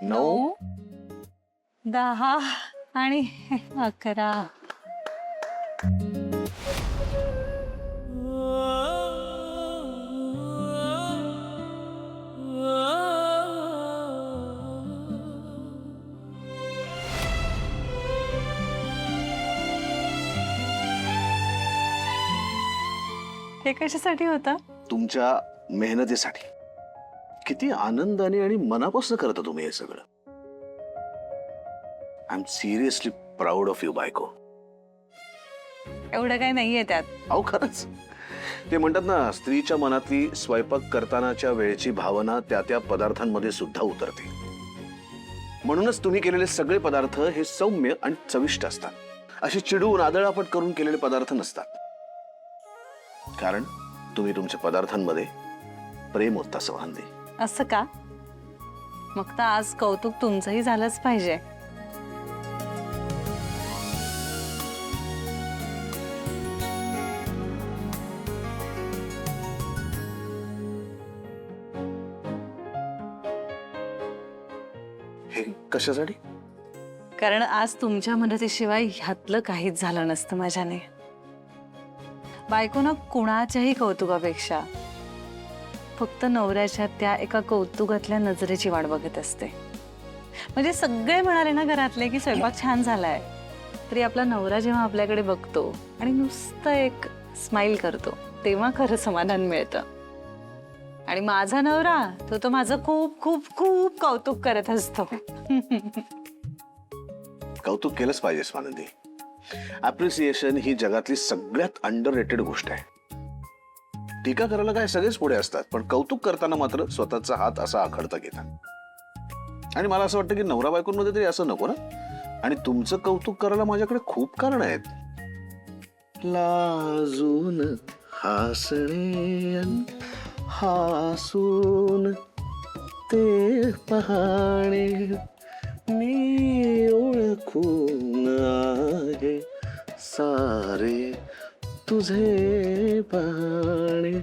9, 10 आणि 11. हे कशासाठी होतं? तुमच्या मेहनतीसाठी. किती आनंदाने आणि मनापासून करता तुम्ही हे सगळं. I am seriously proud of you बायको. एवढं काही नाहीये त्यात. अहो खरंच, ते म्हणतात ना, स्त्रीच्या मनातली स्वयंपाक करतानाच्या वेळेची भावना त्या त्या पदार्थांमध्ये सुद्धा उतरते. म्हणूनच तुम्ही केलेले सगळे पदार्थ हे सौम्य आणि चविष्ट असतात. अशी चिडून आदळापट करून केलेले पदार्थ नसतात. कारण तुम्ही तुमच्या पदार्थांमध्ये प्रेम ओतता संबंधी. असं का? मग तर आज कौतुक तुमचंही झालंच पाहिजे. हे कशासाठी? कारण आज तुमच्या मदतीशिवाय ह्यातलं काहीच झालं नसतं माझ्याने. बायकोनं कुणाच्याही कौतुकापेक्षा फक्त नवऱ्याच्या त्या एका कौतुकातल्या नजरेची वाट बघत असते. म्हणजे सगळे म्हणाले ना घरातले की स्वयंपाक छान झालाय, तरी आपला नवरा जेव्हा आपल्याकडे बघतो आणि नुसतं एक स्माइल करतो तेव्हा खरं समाधान मिळतं. आणि माझा नवरा तो माझं खूप खूप खूप कौतुक करत असतो. कौतुक केलंच पाहिजे स्वानंदी. अप्रिसिएशन ही जगातली सगळ्यात अंडररेटेड गोष्ट आहे. टीका करायला काय सगळेच पुढे असतात, पण कौतुक करताना मात्र स्वतःचा हात असा आखडता घेतात. आणि मला असं वाटतं की नवरा बायकोंमध्ये तरी असं नको ना. आणि तुमचं कौतुक करायला माझ्याकडे खूप कारण आहेत. लाजून हसणे हसून ते पाहणे मी ओळखून आहे सारे तुझे पाहणे.